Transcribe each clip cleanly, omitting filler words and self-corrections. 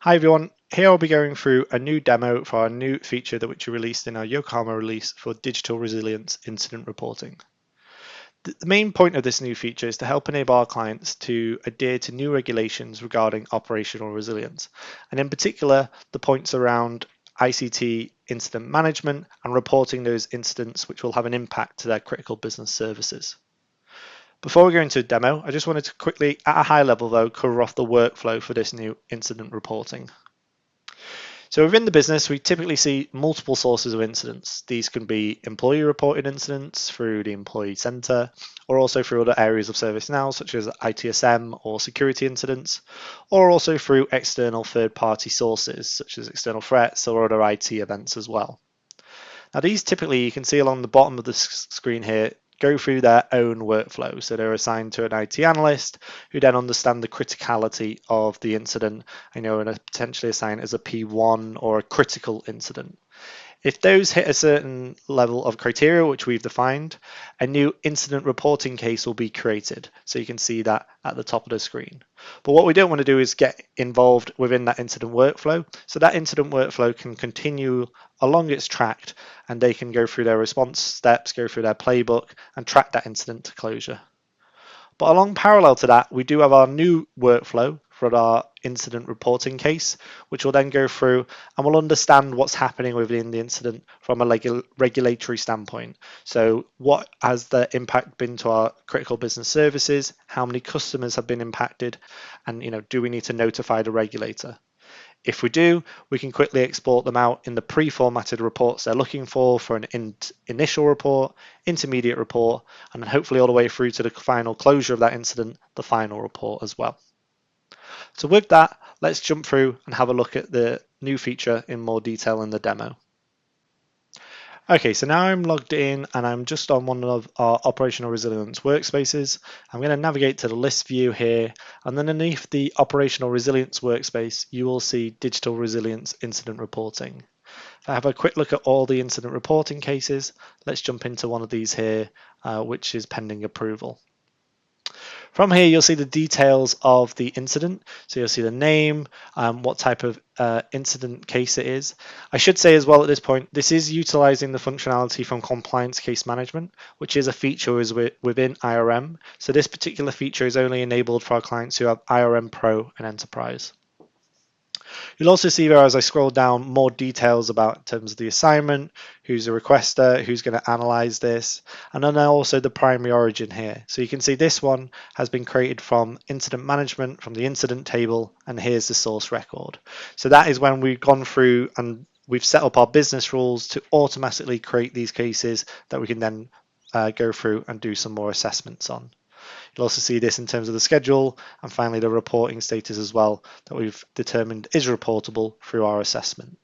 Hi everyone, here I'll be going through a new demo for our new feature that which we released in our Yokohama release for digital resilience incident reporting. The main point of this new feature is to help enable our clients to adhere to new regulations regarding operational resilience, and in particular the points around ICT incident management and reporting those incidents which will have an impact to their critical business services. Before we go into the demo, I just wanted to quickly, at a high level though, cover off the workflow for this new incident reporting. So within the business, we typically see multiple sources of incidents. These can be employee reported incidents through the employee center, or also through other areas of ServiceNow, such as ITSM or security incidents, or also through external third-party sources, such as external threats or other IT events as well. Now these typically, you can see along the bottom of the screen here, go through their own workflow. So they're assigned to an IT analyst who then understand the criticality of the incident, and potentially assigned as a P1 or a critical incident. If those hit a certain level of criteria, which we've defined, a new incident reporting case will be created. So you can see that at the top of the screen. But what we don't want to do is get involved within that incident workflow. So that incident workflow can continue along its track, and they can go through their response steps, go through their playbook, and track that incident to closure. But along parallel to that, we do have our new workflow for our incident reporting case, which will then go through and we'll understand what's happening within the incident from a regulatory standpoint. So what has the impact been to our critical business services? How many customers have been impacted? And do we need to notify the regulator? If we do, we can quickly export them out in the pre-formatted reports they're looking for an initial report, intermediate report, and then hopefully all the way through to the final closure of that incident, the final report as well. So with that, let's jump through and have a look at the new feature in more detail in the demo. Okay, so now I'm logged in and I'm just on one of our operational resilience workspaces. I'm going to navigate to the list view here, and then underneath the operational resilience workspace, you will see digital resilience incident reporting. If I have a quick look at all the incident reporting cases, let's jump into one of these here, which is pending approval. From here, you'll see the details of the incident. So you'll see the name, what type of incident case it is. I should say as well at this point, this is utilizing the functionality from compliance case management, which is a feature within IRM. So this particular feature is only enabled for our clients who have IRM Pro and Enterprise. You'll also see there as I scroll down more details about in terms of the assignment, who's a requester, who's going to analyze this, and then also the primary origin here. So you can see this one has been created from incident management, from the incident table, and here's the source record. So that is when we've gone through and we've set up our business rules to automatically create these cases that we can then go through and do some more assessments on. You'll also see this in terms of the schedule and finally the reporting status as well that we've determined is reportable through our assessment.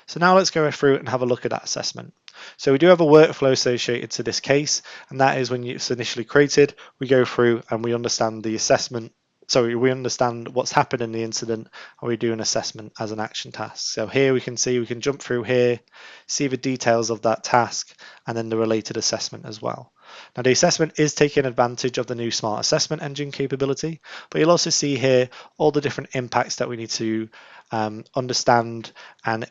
So now let's go through and have a look at that assessment. So we do have a workflow associated to this case, and that is when it's initially created, we go through and we understand the assessment. So we understand what's happened in the incident and we do an assessment as an action task. So here we can see we can jump through here, see the details of that task and then the related assessment as well. Now the assessment is taking advantage of the new Smart Assessment Engine capability, but you'll also see here all the different impacts that we need to understand and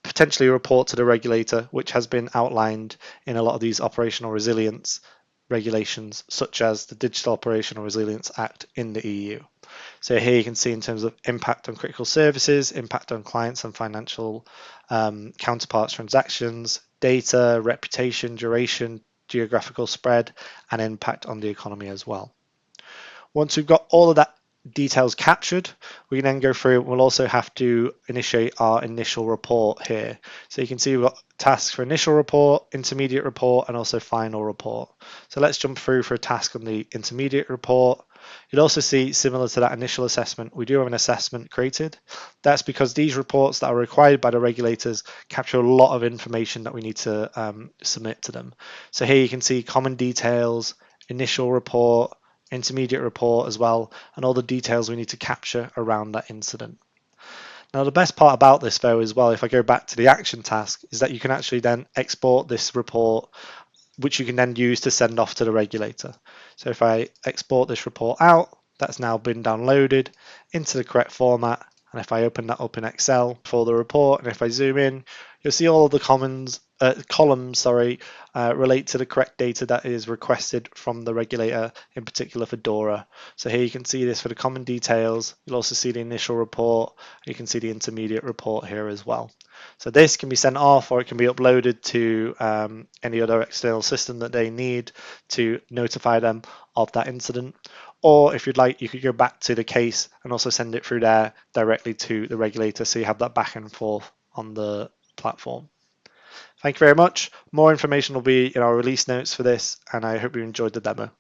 potentially report to the regulator, which has been outlined in a lot of these operational resilience regulations, such as the Digital Operational Resilience Act in the EU. So here you can see in terms of impact on critical services, impact on clients and financial counterparts transactions, data, reputation, duration, geographical spread, and impact on the economy as well. Once we've got all of that details captured, we can then go through. We'll also have to initiate our initial report here. So you can see we've got tasks for initial report, intermediate report, and also final report. So let's jump through for a task on the intermediate report. You'll also see, similar to that initial assessment, we do have an assessment created. That's because these reports that are required by the regulators capture a lot of information that we need to submit to them. So here you can see common details, initial report, intermediate report as well, and all the details we need to capture around that incident. Now the best part about this though as well, if I go back to the action task, is that you can actually then export this report, which you can then use to send off to the regulator. So if I export this report out, that's now been downloaded into the correct format, And if I open that up in Excel for the report, and if I zoom in, you'll see all of the columns relate to the correct data that is requested from the regulator, in particular for DORA. So here you can see this for the common details. You'll also see the initial report. You can see the intermediate report here as well. So this can be sent off, or it can be uploaded to any other external system that they need to notify them of that incident. Or if you'd like, you could go back to the case and also send it through there directly to the regulator, so you have that back and forth on the platform. Thank you very much. More information will be in our release notes for this, and I hope you enjoyed the demo.